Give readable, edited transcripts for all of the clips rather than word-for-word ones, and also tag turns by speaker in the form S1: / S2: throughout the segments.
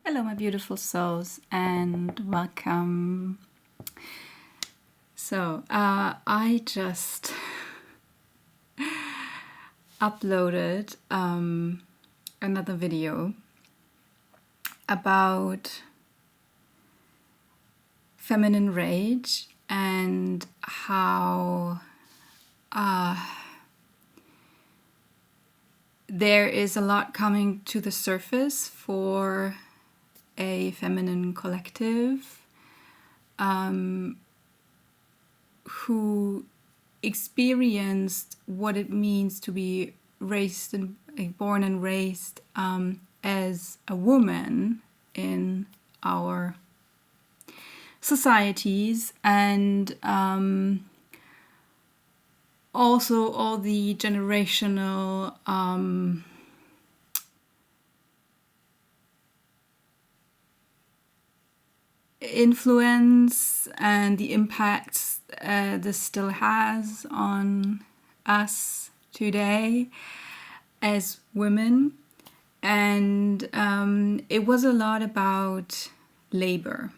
S1: Hello, my beautiful souls, and welcome. I just uploaded another video about feminine rage and how there is a lot coming to the surface for a feminine collective who experienced what it means to be raised and born and raised as a woman in our societies, and also all the generational influence and the impacts this still has on us today as women. And it was a lot about labor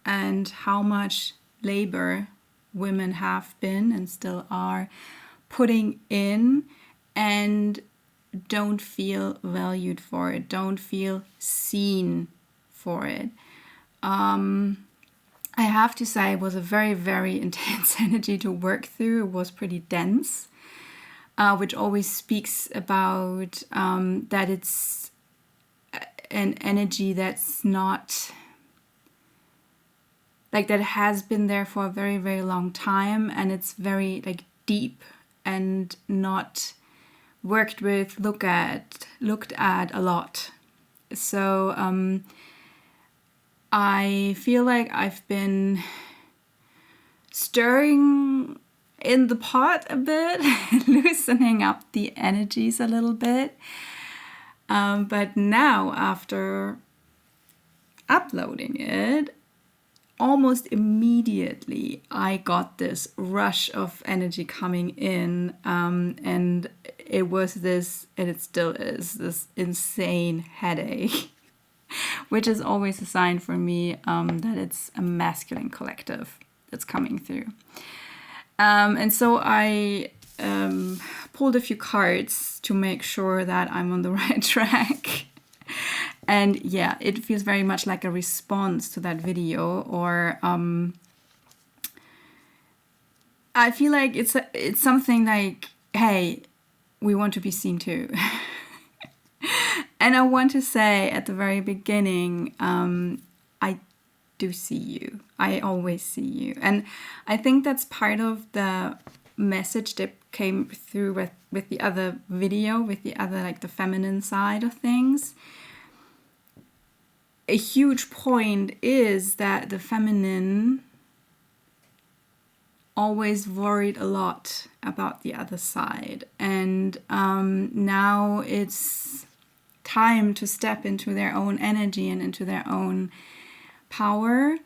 S1: and how much labor women have been and still are putting in, and don't feel valued for it, don't feel seen for it. I have to say it was a very, very intense energy to work through. It was pretty dense, which always speaks about that it's an energy that's not like that has been there for a very, very long time, and it's very like deep and not worked with, looked at a lot. So I feel like I've been stirring in the pot a bit, loosening up the energies a little bit. But now, after uploading it, almost immediately I got this rush of energy coming in, and it was this, and it still is, this insane headache, which is always a sign for me that it's a masculine collective that's coming through. And so I pulled a few cards to make sure that I'm on the right track. And yeah, it feels very much like a response to that video, or I feel like it's something like, hey, we want to be seen too. And I want to say at the very beginning, I do see you. I always see you. And I think that's part of the message that came through with the other video, with the other, like the feminine side of things. A huge point is that the feminine always worried a lot about the other side. And now it's time to step into their own energy and into their own power,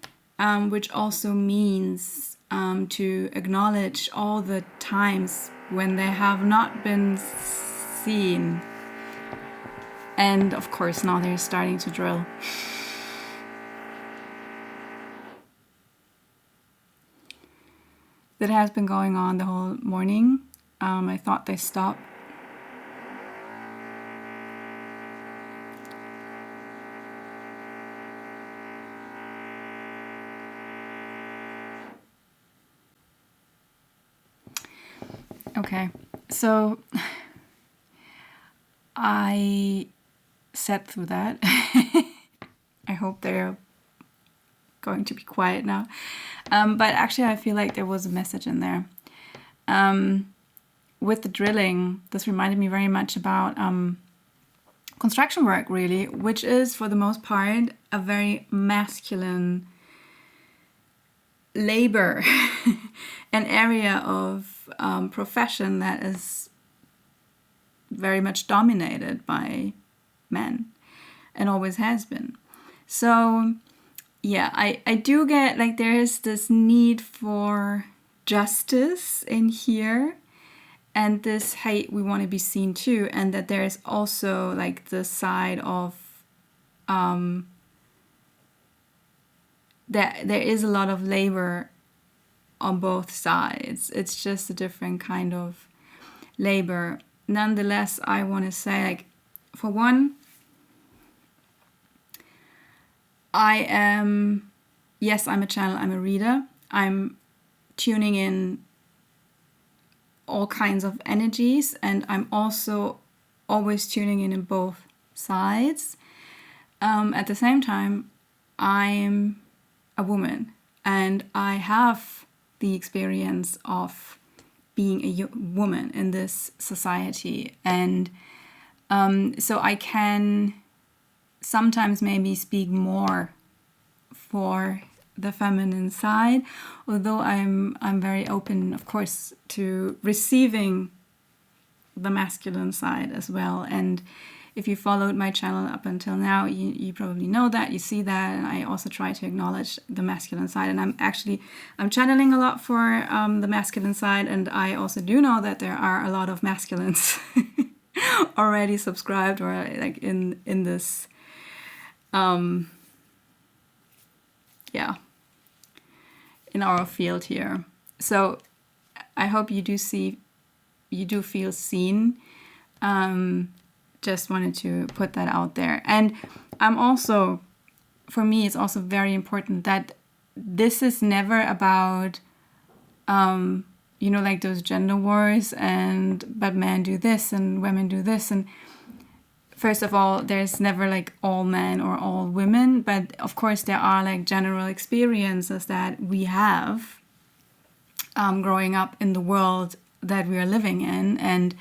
S1: which also means to acknowledge all the times when they have not been seen. And of course, now they're starting to drill. That has been going on the whole morning. I thought they stopped. Okay, so I sat through that. I hope they're going to be quiet now. But actually, I feel like there was a message in there. With the drilling, this reminded me very much about construction work, really, which is, for the most part, a very masculine labor, an area of profession that is very much dominated by men and always has been. So yeah, I do get like there is this need for justice in here, and this, hey, we want to be seen too, and that there is also like the side of there is a lot of labor on both sides. It's just a different kind of labor. Nonetheless, I want to say, like, for one, I'm a channel, I'm a reader. I'm tuning in all kinds of energies, and I'm also always tuning in both sides. At the same time, I'm a woman, and I have the experience of being a woman in this society, and so I can sometimes maybe speak more for the feminine side, although I'm very open, of course, to receiving the masculine side as well. And if you followed my channel up until now, you probably know that, you see that, and I also try to acknowledge the masculine side. And I'm channeling a lot for the masculine side, and I also do know that there are a lot of masculines already subscribed or like in this in our field here. So I hope you do feel seen. Just wanted to put that out there. And for me, it's also very important that this is never about, like those gender wars but men do this and women do this. And first of all, there's never like all men or all women, but of course there are like general experiences that we have growing up in the world that we are living in. And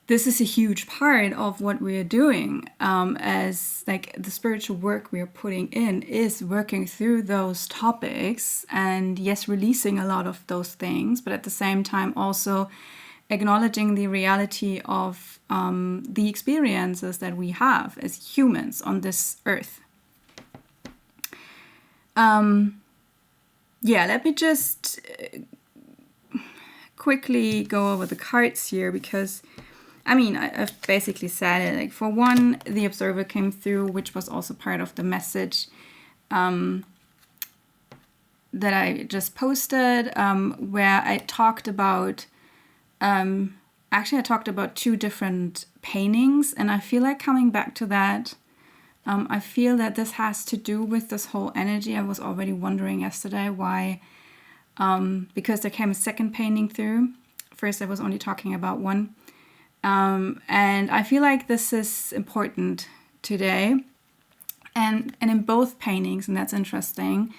S1: this is a huge part of what we are doing, as like the spiritual work we are putting in is working through those topics, and yes, releasing a lot of those things, but at the same time also acknowledging the reality of the experiences that we have as humans on this earth. Let me just quickly go over the cards here, because I've basically said it. Like, for one, the observer came through, which was also part of the message that I just posted, where I talked about I talked about two different paintings, and I feel like coming back to that. I feel that this has to do with this whole energy. I was already wondering yesterday why, because there came a second painting through. First, I was only talking about one. And I feel like this is important today. And in both paintings, and that's interesting,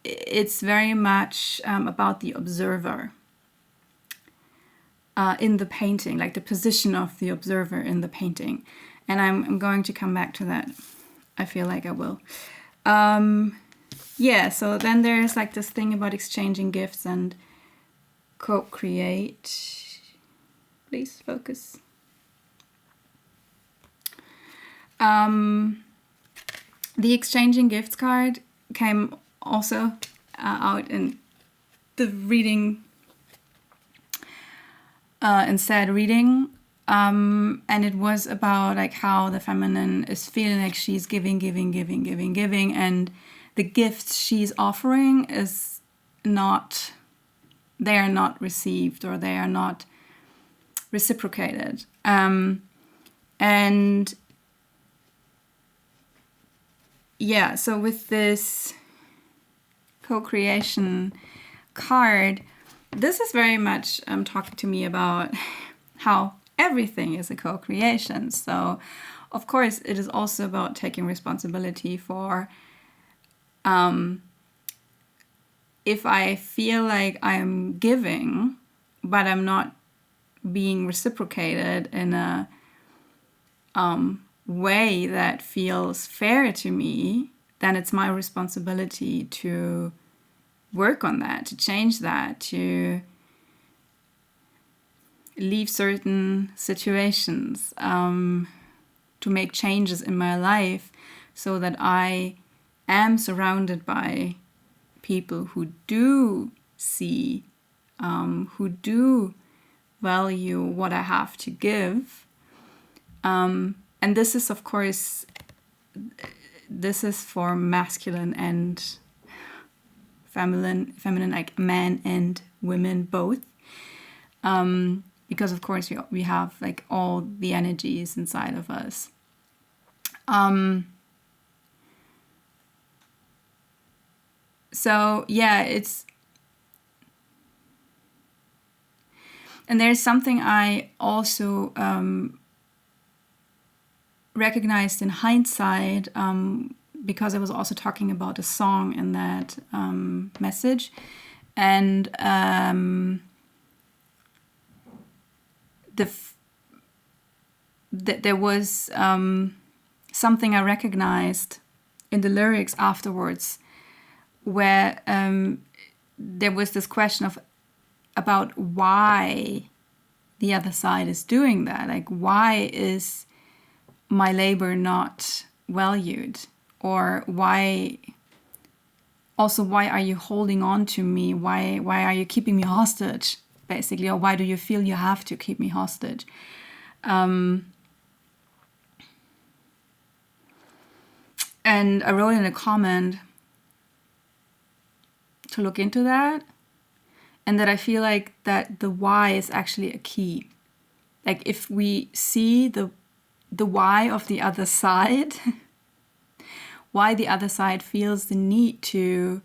S1: it's very much about the observer in the painting, like the position of the observer in the painting. And I'm going to come back to that. I feel like I will. So then there's like this thing about exchanging gifts and co-create. Please focus. The exchanging gifts card came also out in the reading, instead reading, and it was about like how the feminine is feeling like she's giving, and the gifts she's offering is not, they are not received, or they are not reciprocated. So with this co-creation card, this is very much talking to me about how everything is a co-creation. So of course it is also about taking responsibility for if I feel like I'm giving but I'm not being reciprocated in a way that feels fair to me, then it's my responsibility to work on that, to change that, to leave certain situations, to make changes in my life so that I am surrounded by people who do see, who do value what I have to give. And this is, of course, this is for masculine and feminine, like men and women both. Because of course we have like all the energies inside of us. So yeah, and there's something I also recognized in hindsight, because I was also talking about a song in that message, and there was something I recognized in the lyrics afterwards, where there was this question about why the other side is doing that. Like, why is my labor not valued? Or why are you holding on to me? Why are you keeping me hostage, basically? Or why do you feel you have to keep me hostage? And I wrote in a comment to look into that, and that I feel like that the why is actually a key. Like, if we see the why of the other side, why the other side feels the need to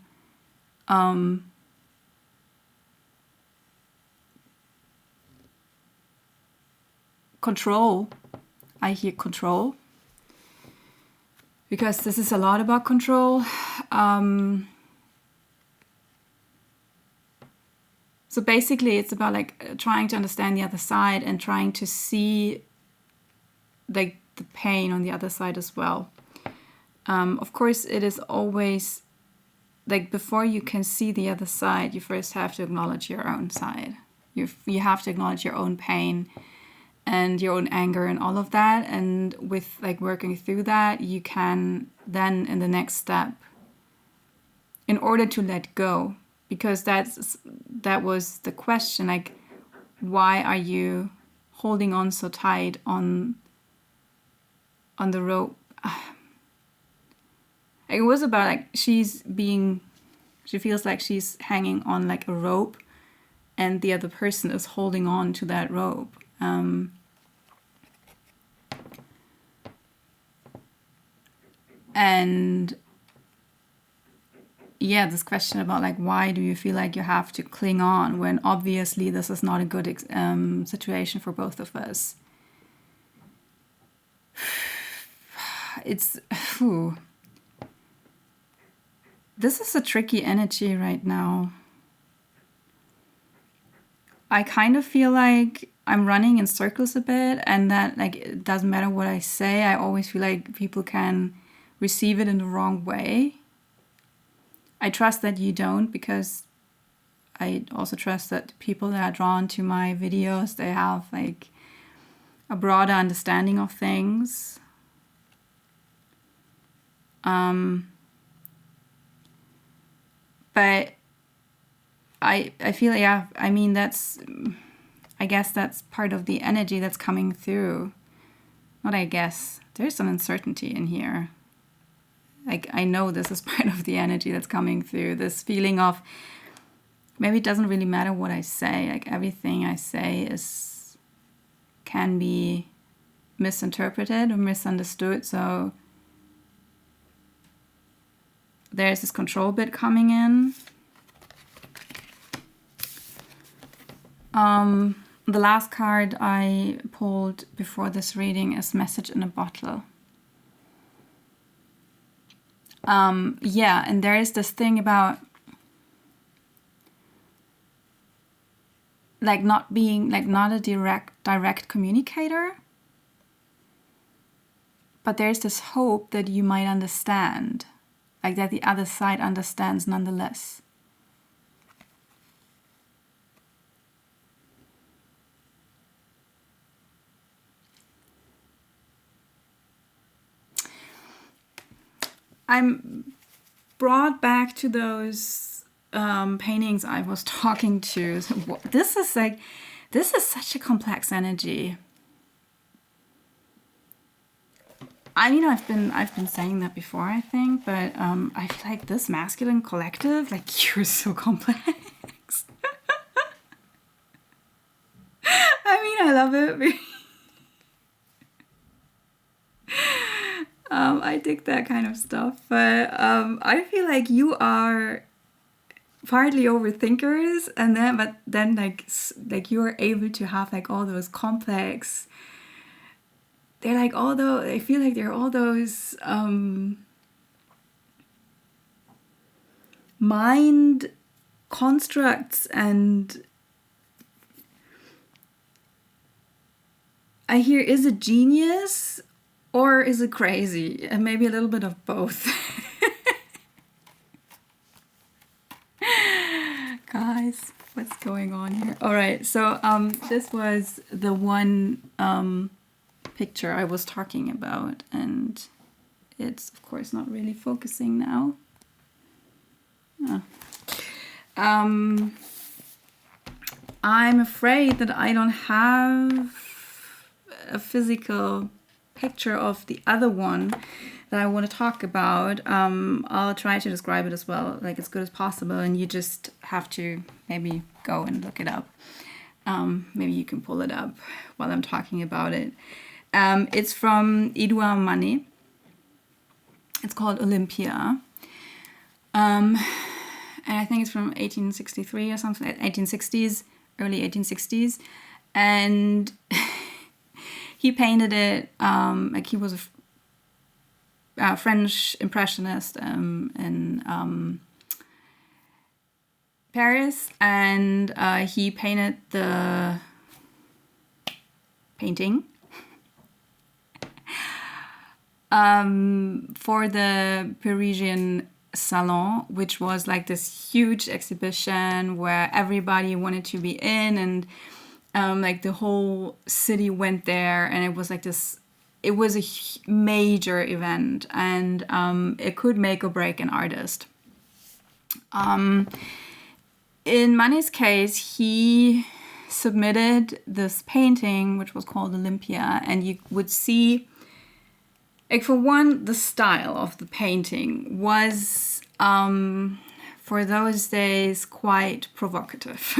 S1: control. I hear control, because this is a lot about control. So basically it's about like trying to understand the other side and trying to see like the pain on the other side as well. Of course, it is always like, before you can see the other side, you first have to acknowledge your own side. You have to acknowledge your own pain and your own anger and all of that. And with like working through that, you can then in the next step, in order to let go, because that was the question, like, why are you holding on so tight on the rope? It was about like she feels like she's hanging on like a rope, and the other person is holding on to that rope. And yeah, this question about like, why do you feel like you have to cling on when obviously this is not a good situation for both of us? It's this is a tricky energy right now. I kind of feel like I'm running in circles a bit, and that like it doesn't matter what I say, I always feel like people can receive it in the wrong way. I trust that you don't, because I also trust that people that are drawn to my videos, they have like a broader understanding of things. But I feel, yeah, I mean, I guess that's part of the energy that's coming through. Not I guess, there's some uncertainty in here. Like, I know this is part of the energy that's coming through. This feeling of maybe it doesn't really matter what I say. Like, everything I say can be misinterpreted or misunderstood. So there's this control bit coming in. The last card I pulled before this reading is Message in a Bottle. Yeah, and there is this thing about like not being like not a direct communicator, but there's this hope that you might understand, like that the other side understands nonetheless. I'm brought back to those paintings I was talking to. This is such a complex energy. I mean, I've been saying that before, I think, but I feel like this masculine collective, like, you're so complex. I mean, I love it. I dig that kind of stuff, but I feel like you are partly overthinkers, and then like you are able to have like all those complex. They're like I feel like they're all those mind constructs, and I hear, is it genius or is it crazy? And maybe a little bit of both. Guys, what's going on here? All right, so this was the one picture I was talking about, and it's of course not really focusing now. I'm afraid that I don't have a physical picture of the other one that I want to talk about. I'll try to describe it as well, like as good as possible, and you just have to maybe go and look it up. Maybe you can pull it up while I'm talking about it. It's from Edouard Manet. It's called Olympia. And I think it's from 1863 or something, 1860s, early 1860s. And he painted it, like he was a French impressionist in Paris, and he painted the painting for the Parisian Salon, which was like this huge exhibition where everybody wanted to be in, and like the whole city went there, and it was like this. It was a major event, and it could make or break an artist. In Manet's case, he submitted this painting, which was called Olympia, and you would see, like, for one, the style of the painting was, for those days, quite provocative,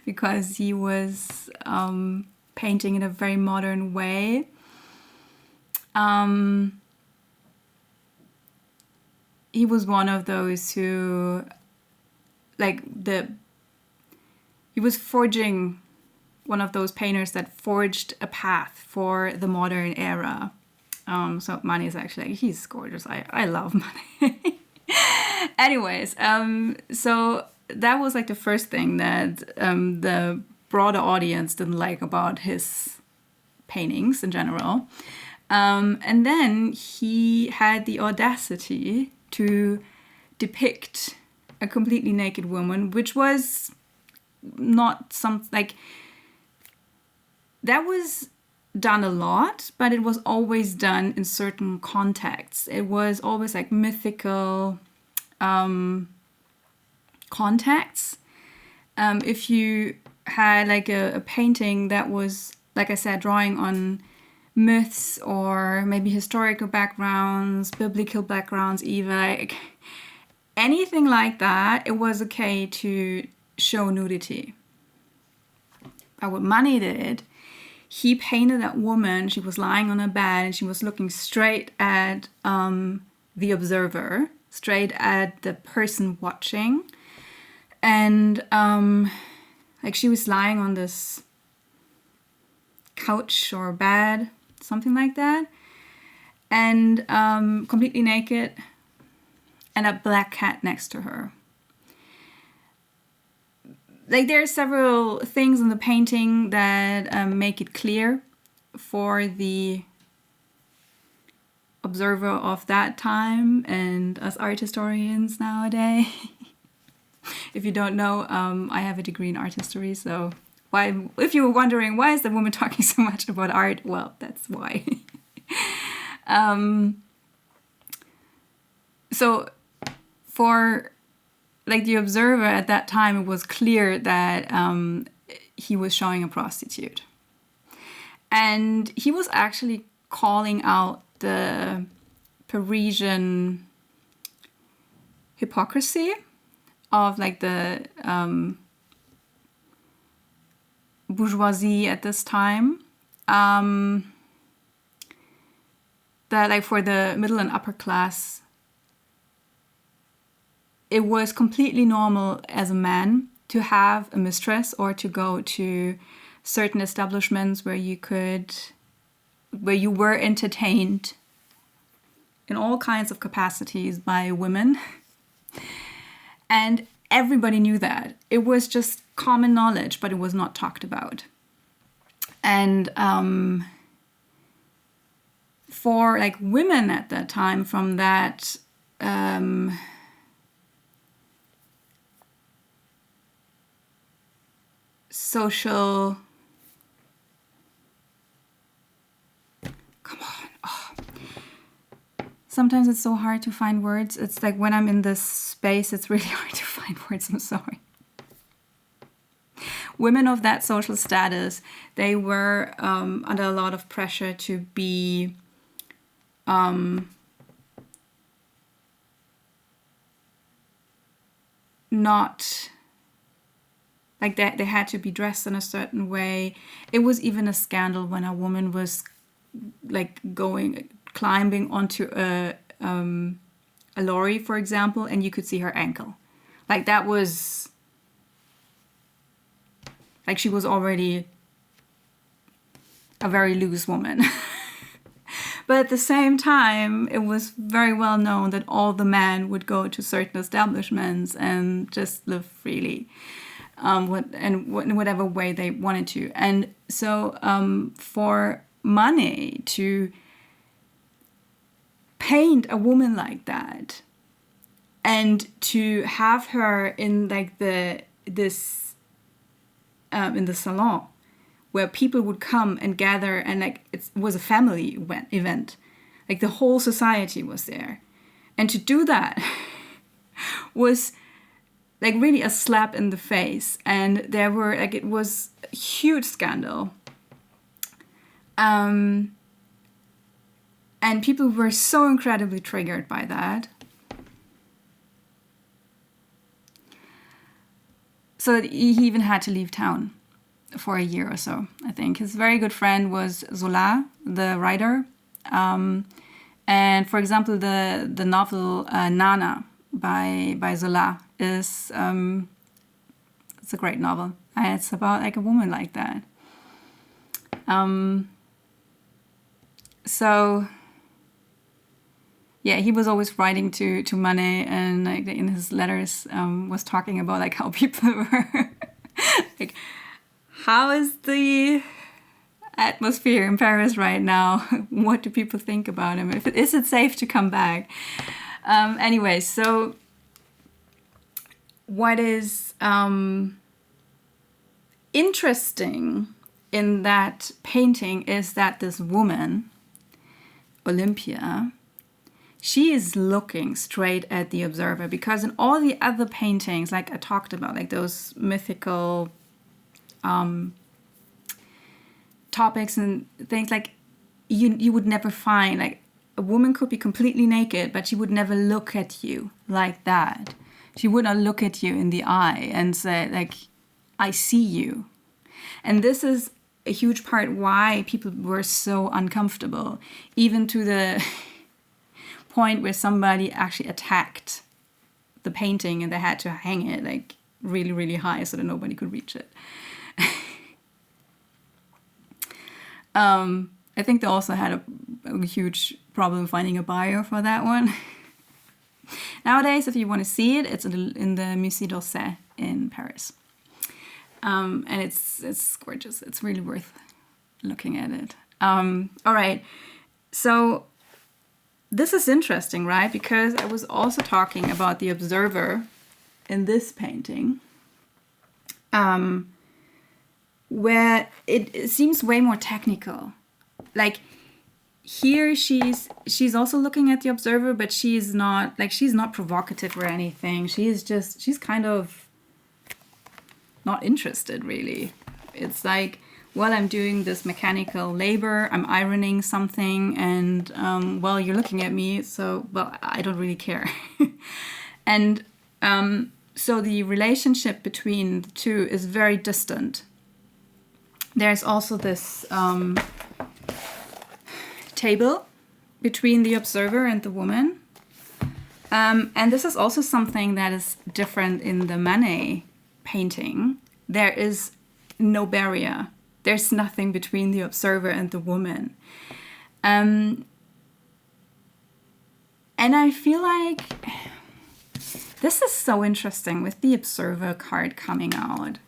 S1: because he was painting in a very modern way. He was one of those who, like, he was forging, one of those painters that forged a path for the modern era. So Manet is actually, he's gorgeous. I love Manet. Anyways, so that was like the first thing that the broader audience didn't like about his paintings in general. And then he had the audacity to depict a completely naked woman, which was not something like that was done a lot, but it was always done in certain contexts. It was always like mythical contexts. If you had like a painting that was, like I said, drawing on myths or maybe historical backgrounds, biblical backgrounds, even like anything like that, it was okay to show nudity. But what Manet did, he painted that woman. She was lying on a bed and she was looking straight at the observer, straight at the person watching, and like she was lying on this couch or bed, something like that, and completely naked, and a black cat next to her. Like, there are several things in the painting that make it clear for the observer of that time and us art historians nowadays. If you don't know, I have a degree in art history, so if you were wondering why is the woman talking so much about art, well, that's why. So for like the observer at that time, it was clear that he was showing a prostitute. And he was actually calling out the Parisian hypocrisy of like the bourgeoisie at this time. That like for the middle and upper class, it was completely normal as a man to have a mistress or to go to certain establishments where you were entertained in all kinds of capacities by women. And everybody knew that. It was just common knowledge, but it was not talked about. And for like women at that time, from that social, come on, oh. Sometimes it's so hard to find words. It's like when I'm in this space, it's really hard to find words. I'm sorry. Women of that social status, they were under a lot of pressure to be not like that. They had to be dressed in a certain way. It was even a scandal when a woman was like climbing onto a lorry, for example, and you could see her ankle. Like that was like she was already a very loose woman. But at the same time, it was very well known that all the men would go to certain establishments and just live freely, in whatever way they wanted to. And so for Manet to paint a woman like that and to have her in like in the salon where people would come and gather, and like it was a family event, like the whole society was there, and to do that was like really a slap in the face. And there were like, it was a huge scandal, and people were so incredibly triggered by that. So that he even had to leave town for a year or so, I think. His very good friend was Zola, the writer. And for example, the novel Nana by Zola is it's a great novel. And it's about like a woman like that. So yeah, he was always writing to Manet, and like in his letters was talking about like how people were like, how is the atmosphere in Paris right now? What do people think about him? Is it safe to come back? Anyway, so what is interesting in that painting is that this woman, Olympia, she is looking straight at the observer, because in all the other paintings, like I talked about, like those mythical topics and things, like you would never find, like a woman could be completely naked, but she would never look at you like that. She would not look at you in the eye and say like, I see you. And this is a huge part why people were so uncomfortable, even to the point where somebody actually attacked the painting and they had to hang it like really, really high so that nobody could reach it. I think they also had a huge problem finding a buyer for that one. Nowadays, if you want to see it, it's in the Musée d'Orsay in Paris. And it's gorgeous. It's really worth looking at it. All right. So this is interesting, right? Because I was also talking about the observer in this painting, where it seems way more technical. Like here she's also looking at the observer, but she's not provocative or anything. She's kind of not interested really. It's like while I'm doing this mechanical labor, I'm ironing something, and well, you're looking at me, so well, I don't really care. And so the relationship between the two is very distant. There's also this table between the observer and the woman. And this is also something that is different in the Manet painting. There is no barrier. There's nothing between the observer and the woman. And I feel like this is so interesting with the observer card coming out.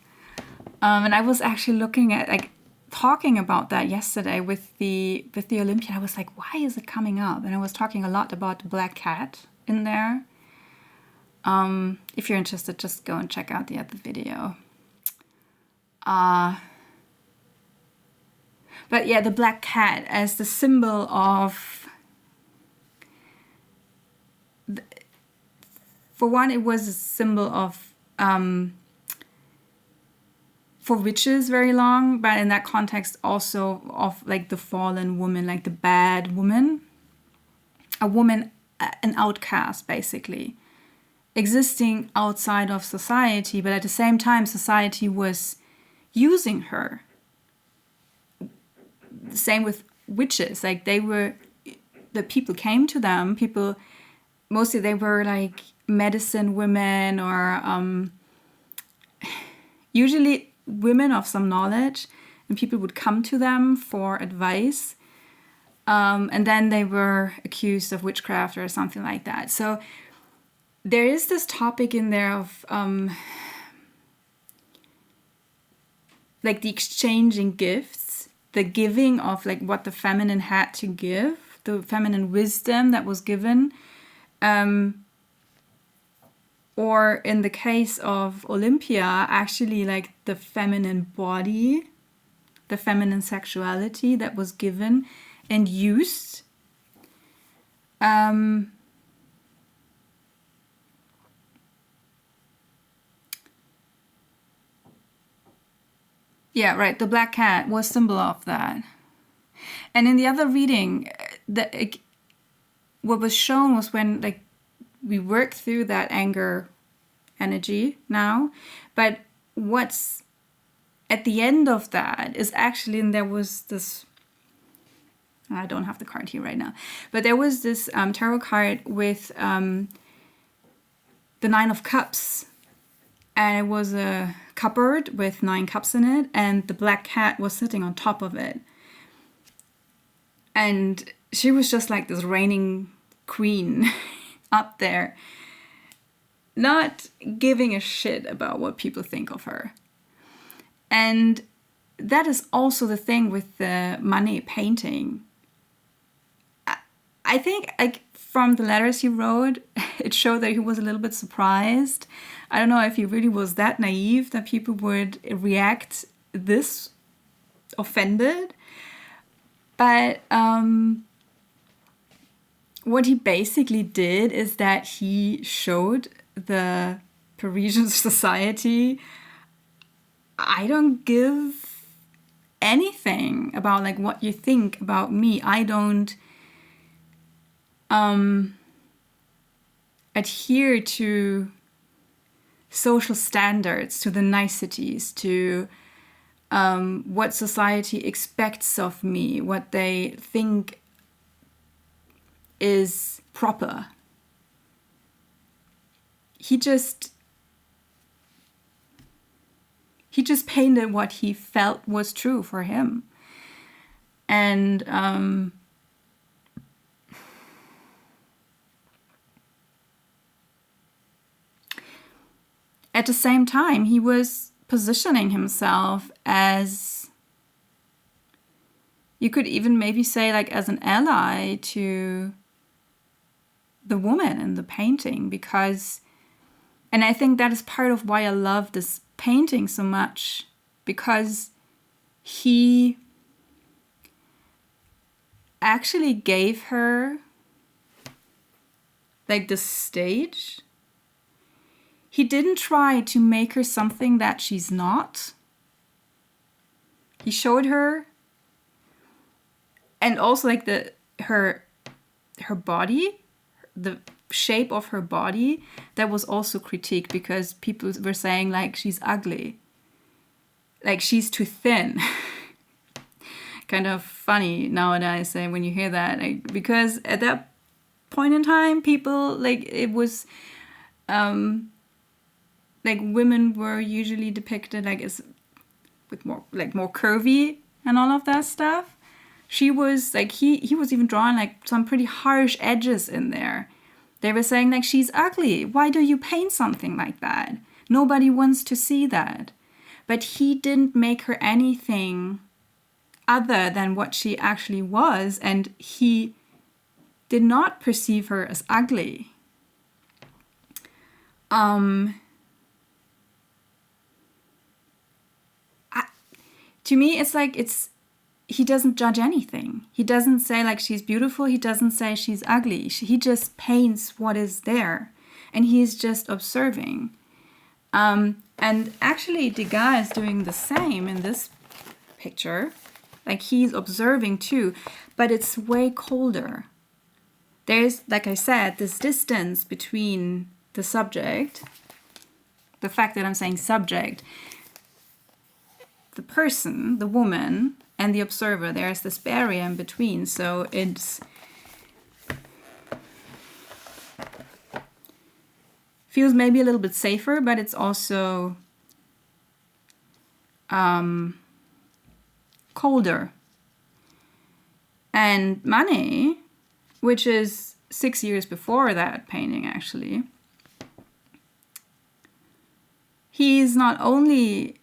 S1: And I was actually looking at, like, talking about that yesterday with the Olympia. I was like, why is it coming up? And I was talking a lot about the black cat in there. If you're interested, just go and check out the other video. But yeah, the black cat as the symbol of, for one, it was a symbol of, for witches very long, but in that context also of like the fallen woman, like the bad woman, a woman, an outcast basically, existing outside of society, but at the same time society was using her. Same with witches, like they were, the people came to them, people, mostly they were like medicine women or usually women of some knowledge, and people would come to them for advice, and then they were accused of witchcraft or something like that. So there is this topic in there of like the exchanging gifts, the giving of like what the feminine had to give, the feminine wisdom that was given. Or in the case of Olympia, actually like the feminine body, the feminine sexuality that was given and used. Yeah, right. The black cat was symbol of that. And in the other reading, what was shown was when like we work through that anger energy now, but what's at the end of that is actually, and there was this, I don't have the card here right now, but there was this tarot card with the 9 of Cups, and it was a cupboard with 9 cups in it, and the black cat was sitting on top of it, and she was just like this reigning queen up there, not giving a shit about what people think of her. And that is also the thing with the Manet painting. I think like from the letters he wrote, it showed that he was a little bit surprised. I don't know if he really was that naive that people would react this offended. But what he basically did is that he showed the Parisian society, I don't give anything about like what you think about me. I don't adhere to social standards, to the niceties, to what society expects of me, what they think is proper. He just painted what he felt was true for him. And at the same time, he was positioning himself as, you could even maybe say like as an ally to the woman in the painting, because, and I think that is part of why I love this painting so much, because he actually gave her like the stage. He didn't try to make her something that she's not. He showed her, and also like her body, the shape of her body, that was also critiqued because people were saying like she's ugly, like she's too thin. Kind of funny nowadays when you hear that, like, because at that point in time, people like it was like women were usually depicted like as with more curvy and all of that stuff. She was like he was even drawing like some pretty harsh edges in there. They were saying like she's ugly. Why do you paint something like that? Nobody wants to see that. But he didn't make her anything other than what she actually was, and he did not perceive her as ugly. To me, it's like he doesn't judge anything. He doesn't say like she's beautiful. He doesn't say she's ugly. He just paints what is there, and he's just observing. And actually, Degas is doing the same in this picture. Like he's observing too, but it's way colder. There's, like I said, this distance between the subject, the fact that I'm saying subject, the person, the woman, and the observer. There's this barrier in between, so it's feels maybe a little bit safer, but it's also colder. And Manet, which is 6 years before that painting actually, he's not only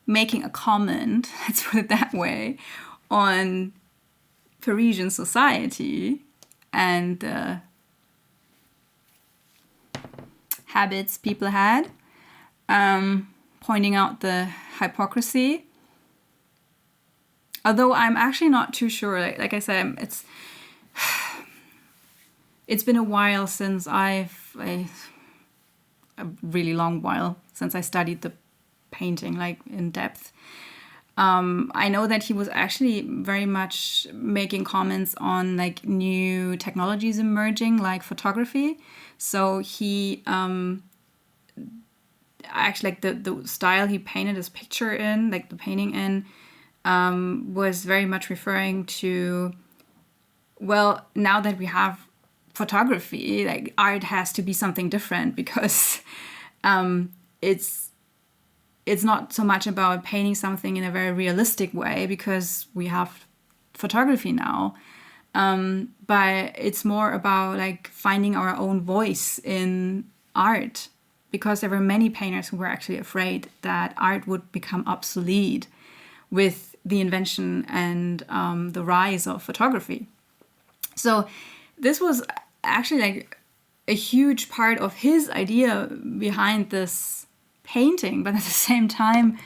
S1: making a comment, let's put it that way, on Parisian society and the habits people had, pointing out the hypocrisy. Although I'm actually not too sure, like I said, it's been a while since a really long while since I studied the painting like in depth. I know that he was actually very much making comments on like new technologies emerging, like photography. So he actually like the style he painted his picture in, like the painting in, was very much referring to, well, now that we have photography, like art has to be something different because it's not so much about painting something in a very realistic way because we have photography now, but it's more about like finding our own voice in art, because there were many painters who were actually afraid that art would become obsolete with the invention and the rise of photography. So this was actually like a huge part of his idea behind this painting, but at the same time,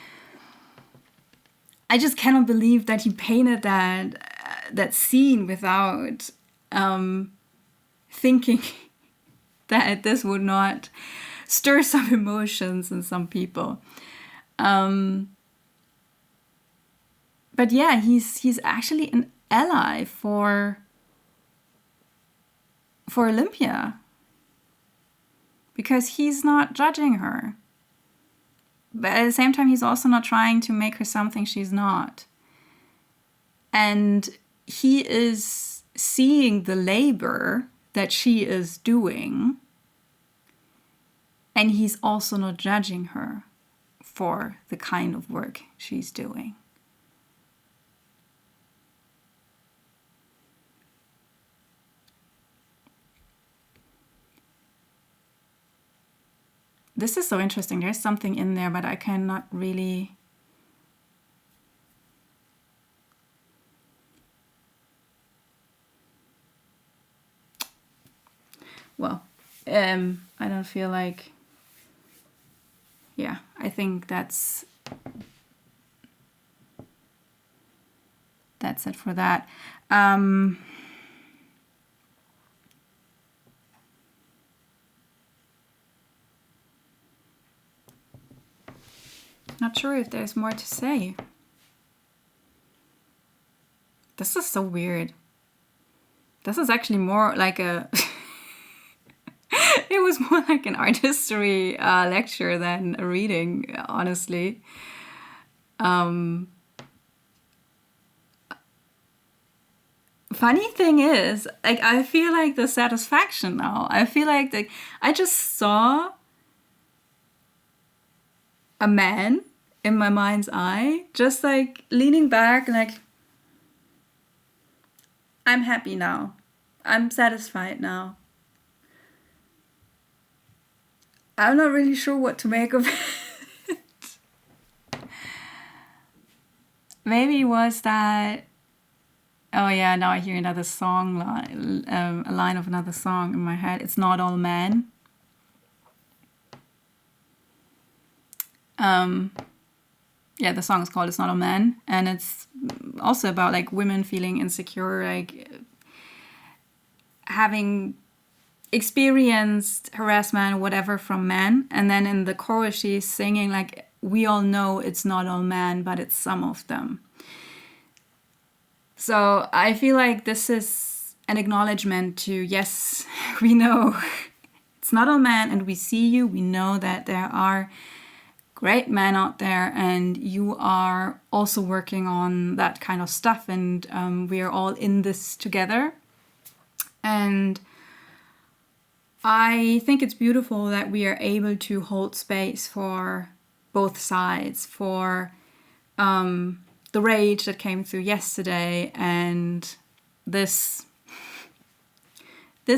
S1: I just cannot believe that he painted that scene without thinking that this would not stir some emotions in some people. But yeah, he's actually an ally for Olympia, because he's not judging her. But at the same time, he's also not trying to make her something she's not. And he is seeing the labor that she is doing, and he's also not judging her for the kind of work she's doing. This is so interesting. There's something in there, but I cannot really... Well, I don't feel like... Yeah, I think that's it for that. Not not sure if there's more to say. This is so weird. This is actually more like a... It was more like an art history lecture than a reading, honestly. Funny thing is, like, I feel like the satisfaction now. I feel like I just saw a man in my mind's eye, just like leaning back, like, I'm happy now. I'm satisfied now. I'm not really sure what to make of it. Maybe it was that... Oh yeah, now I hear another song, a line of another song in my head. It's not all men. Yeah, the song is called It's Not All Men. And it's also about like women feeling insecure, like having experienced harassment or whatever from men. And then in the chorus, she's singing like, we all know it's not all men, but it's some of them. So I feel like this is an acknowledgement to, yes, we know it's not all men, and we see you. We know that there are great men out there, and you are also working on that kind of stuff, and we are all in this together. And I think it's beautiful that we are able to hold space for both sides, for the rage that came through yesterday and this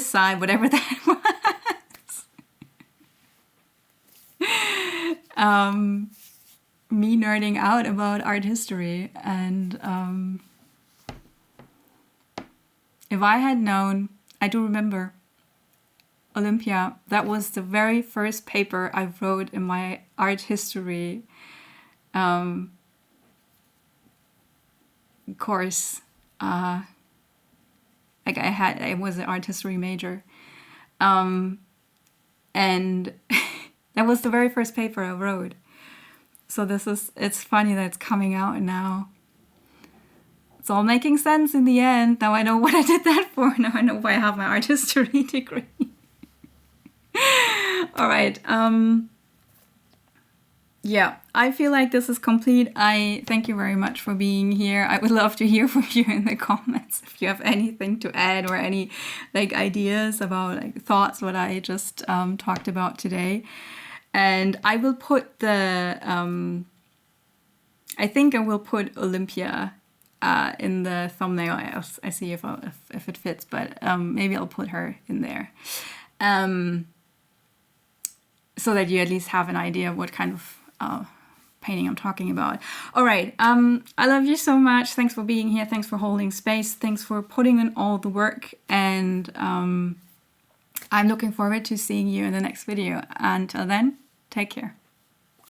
S1: side, whatever that was. Me nerding out about art history. And if I had known, I do remember Olympia, that was the very first paper I wrote in my art history course. Like I was an art history major, and that was the very first paper I wrote. So it's funny that it's coming out now. It's all making sense in the end. Now I know what I did that for. Now I know why I have my art history degree. All right. Yeah, I feel like this is complete. I thank you very much for being here. I would love to hear from you in the comments if you have anything to add or any like ideas about like thoughts what I just talked about today. And I will put the I think I will put Olympia in the thumbnail. I see if it fits, but maybe I'll put her in there. So that you at least have an idea of what kind of painting I'm talking about. All right. I love you so much. Thanks for being here. Thanks for holding space. Thanks for putting in all the work. And I'm looking forward to seeing you in the next video. Until then, take care.